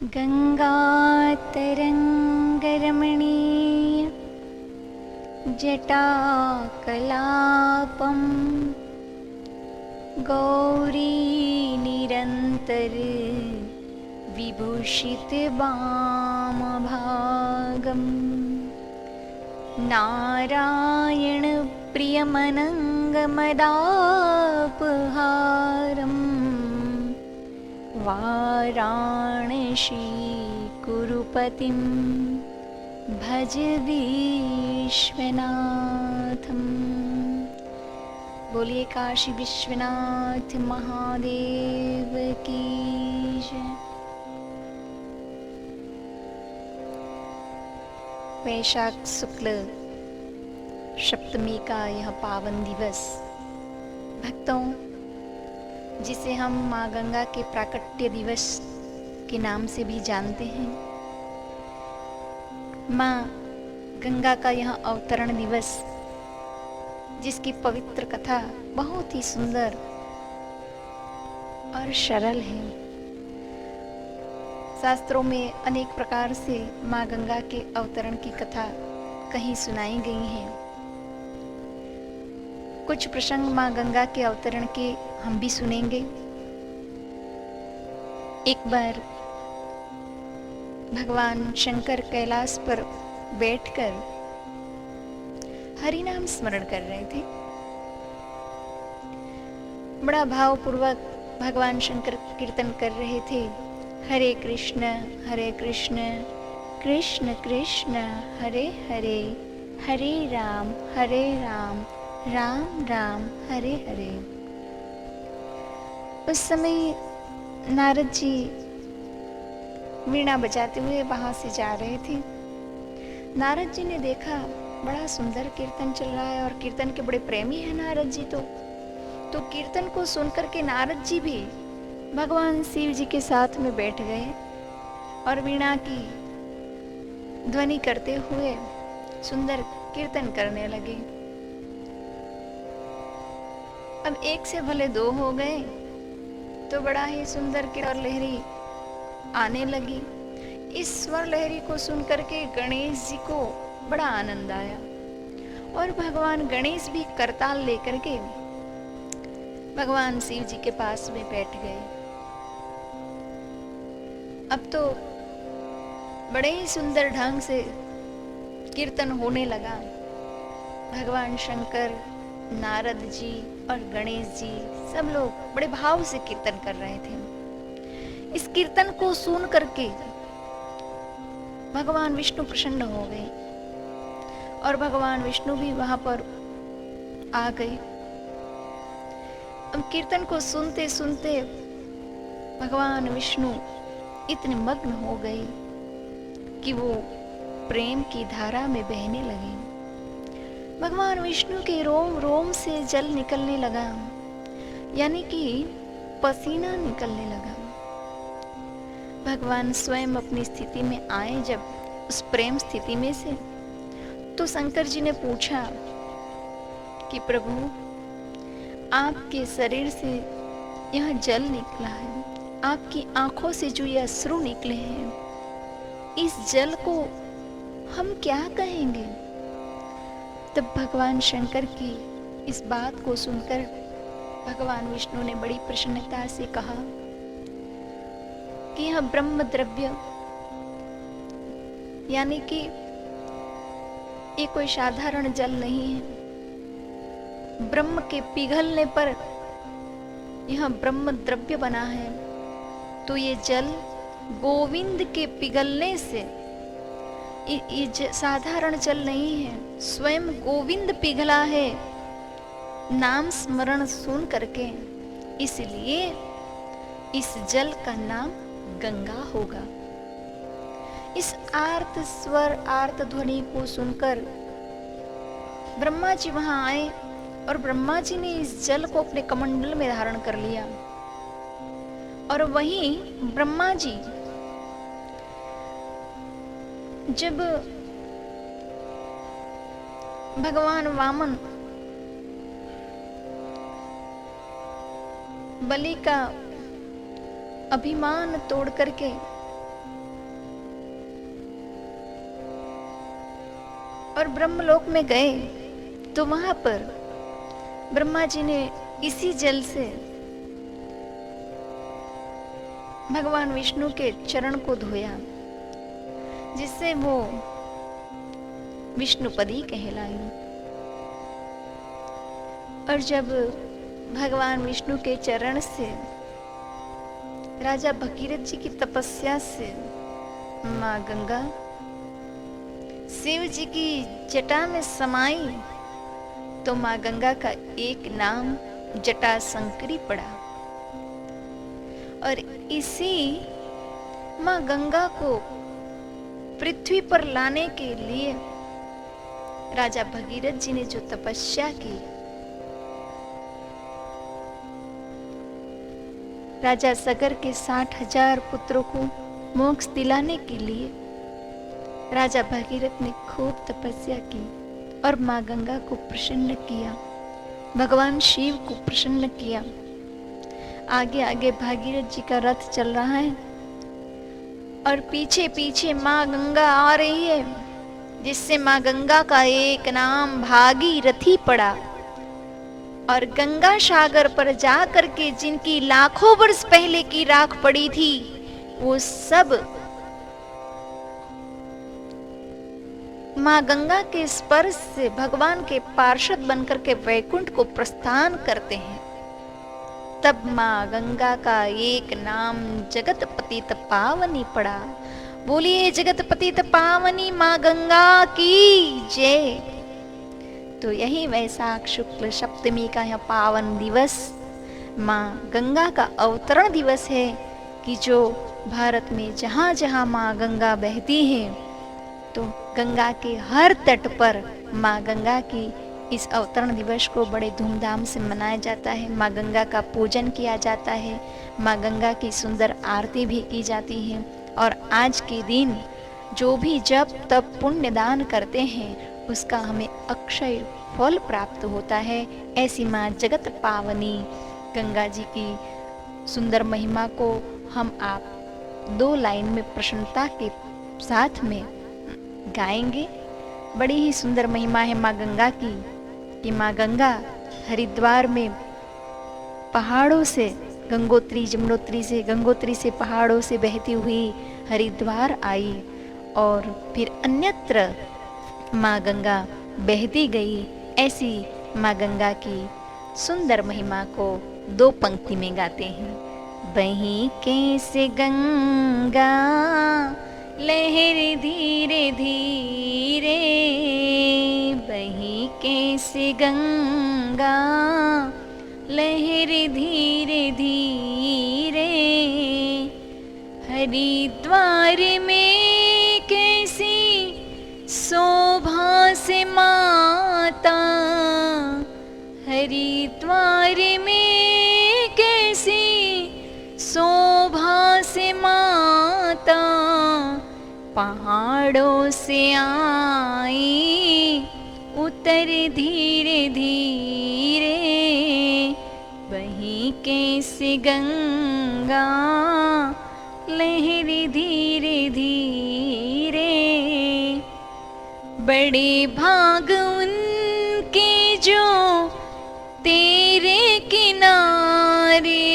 गंगातरंगरमणीय जटाकलापं गौरी निरंतर विभूषित वामभागं नारायण प्रियमनंगमदापहारम् वाराणसी कुरुपतिं भज विश्वनाथम। बोलिए काशी विश्वनाथ महादेव की जय। वैशाख शुक्ल सप्तमी का यह पावन दिवस भक्तों, जिसे हम माँ गंगा के प्राकट्य दिवस के नाम से भी जानते हैं, माँ गंगा का यह अवतरण दिवस, जिसकी पवित्र कथा बहुत ही सुंदर और सरल है। शास्त्रों में अनेक प्रकार से माँ गंगा के अवतरण की कथा कहीं सुनाई गई है। कुछ प्रसंग माँ गंगा के अवतरण के हम भी सुनेंगे। एक बार भगवान शंकर कैलाश पर बैठकर हरि नाम स्मरण कर रहे थे। बड़ा भावपूर्वक भगवान शंकर कीर्तन कर रहे थे, हरे कृष्ण कृष्ण कृष्ण हरे हरे, हरे राम राम राम हरे हरे। उस समय नारद जी वीणा बजाते हुए वहां से जा रहे थे। नारद जी ने देखा बड़ा सुंदर कीर्तन चल रहा है और कीर्तन के बड़े प्रेमी हैं नारद जी। तो कीर्तन को सुनकर के नारद जी भी भगवान शिव जी के साथ में बैठ गए और वीणा की ध्वनि करते हुए सुंदर कीर्तन करने लगे। अब एक से भले दो हो गए तो बड़ा ही सुंदर स्वर लहरी आने लगी। इस स्वर लहरी को सुनकर के गणेश जी को बड़ा आनंद आया और भगवान गणेश भी करताल लेकर के भगवान शिव जी के पास में बैठ गए। अब तो बड़े ही सुंदर ढंग से कीर्तन होने लगा। भगवान शंकर, नारद जी और गणेश जी सब लोग बड़े भाव से कीर्तन कर रहे थे। इस कीर्तन को सुन करके भगवान विष्णु प्रसन्न हो गए और भगवान विष्णु भी वहां पर आ गए। अब कीर्तन को सुनते सुनते भगवान विष्णु इतने मग्न हो गए कि वो प्रेम की धारा में बहने लगे। भगवान विष्णु के रोम रोम से जल निकलने लगा, यानी कि पसीना निकलने लगा। भगवान स्वयं अपनी स्थिति में आए जब उस प्रेम स्थिति में से, तो शंकर जी ने पूछा कि प्रभु, आपके शरीर से यह जल निकला है, आपकी आंखों से जो ये अश्रु निकले हैं, इस जल को हम क्या कहेंगे? तब भगवान शंकर की इस बात को सुनकर भगवान विष्णु ने बड़ी प्रसन्नता से कहा कि यह ब्रह्म द्रव्य, यानी कि ये कोई साधारण जल नहीं है। ब्रह्म के पिघलने पर यह ब्रह्म द्रव्य बना है। तो ये जल गोविंद के पिघलने से, ये साधारण जल नहीं है, स्वयं गोविंद पिघला है नाम स्मरण सुन करके, इसलिए इस जल का नाम गंगा होगा। इस आर्त स्वर आर्त ध्वनि को सुनकर ब्रह्मा जी वहां आए और ब्रह्मा जी ने इस जल को अपने कमंडल में धारण कर लिया। और वहीं ब्रह्मा जी जब भगवान वामन बलि का अभिमान तोड़ करके और ब्रह्मलोक में गए तो वहां पर ब्रह्मा जी ने इसी जल से भगवान विष्णु के चरण को धोया, जिससे वो विष्णुपदी कहलाई। और जब भगवान विष्णु के चरण से राजा भगीरथ जी की तपस्या से माँ गंगा शिव जी की जटा में समाई, तो माँ गंगा का एक नाम जटा संकरी पड़ा। और इसी माँ गंगा को पृथ्वी पर लाने के लिए राजा भगीरथ जी ने जो तपस्या की, राजा सगर के 60,000 पुत्रों को मोक्ष दिलाने के लिए राजा भगीरथ ने खूब तपस्या की और माँ गंगा को प्रसन्न किया, भगवान शिव को प्रसन्न किया। आगे आगे भागीरथ जी का रथ चल रहा है और पीछे पीछे माँ गंगा आ रही है, जिससे माँ गंगा का एक नाम भागीरथी पड़ा। और गंगा सागर पर जा करके जिनकी लाखों वर्ष पहले की राख पड़ी थी, वो सब माँ गंगा के स्पर्श से भगवान के पार्षद बनकर के वैकुंठ को प्रस्थान करते हैं। तब माँ गंगा का एक नाम जगत पतित पावनी पड़ा। बोलिए जगत पतित पावनी माँ गंगा की जय। तो यही वैशाख शुक्ल सप्तमी का यह पावन दिवस माँ गंगा का अवतरण दिवस है, कि जो भारत में जहाँ जहाँ माँ गंगा बहती है, तो गंगा के हर तट पर माँ गंगा की इस अवतरण दिवस को बड़े धूमधाम से मनाया जाता है। माँ गंगा का पूजन किया जाता है, माँ गंगा की सुंदर आरती भी की जाती है। और आज के दिन जो भी जप तप पुण्य दान करते हैं, उसका हमें अक्षय फल प्राप्त होता है। ऐसी माँ जगत पावनी गंगा जी की सुंदर महिमा को हम आप 2 लाइन में प्रसन्नता के साथ में गाएंगे। बड़ी ही सुंदर महिमा है माँ गंगा की, कि माँ गंगा हरिद्वार में पहाड़ों से गंगोत्री जमुनोत्री से गंगोत्री से पहाड़ों से बहती हुई हरिद्वार आई, और फिर अन्यत्र माँ गंगा बहती गई। ऐसी माँ गंगा की सुंदर महिमा को 2 पंक्ति में गाते हैं। बहीं कैसे गंगा लहर धीरे धीरे, बहीं कैसे गंगा लहर धीरे धीरे, हरिद्वार में कैसी शोभा से माता, हरिद्वार में कैसी शोभा से माता, पहाड़ों से आई उतर धीरे धीरे, वहीं कैसे गंगा लहर धीरे धीरे। बड़े भाग उनके जो तेरे किनारे,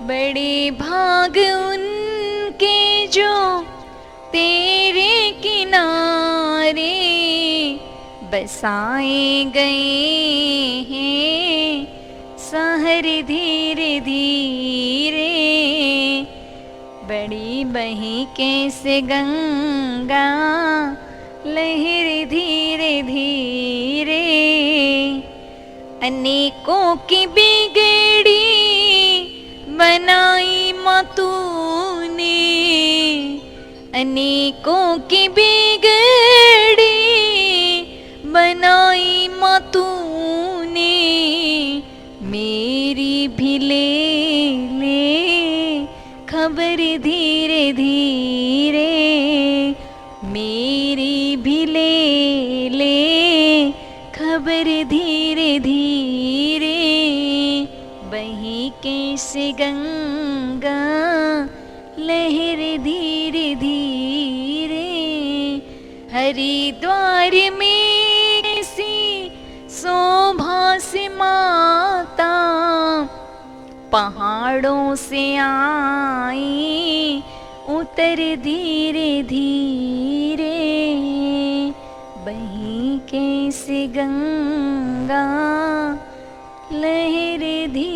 बड़े भाग उनके जो तेरे किनारे, बसाए गए हैं शहर धीरे धीरे। बड़ी बही कैसे गंगा लहर धीरे धीरे, अनेकों की बिगड़ी बनाई माँ तूने, अनेकों की बिगड़ी बनाई माँ तूने, मेरी भी ले ले खबर धीरे धीरे, मेरी भी ले ले खबर धीरे धीरे। बही कैसे गंगा लहर धीरे धीरे, हरिद्वार में सी शोभा से माता, पहाड़ों से आई उतर धीरे धीरे, बही कैसे गंगा लहर धीरे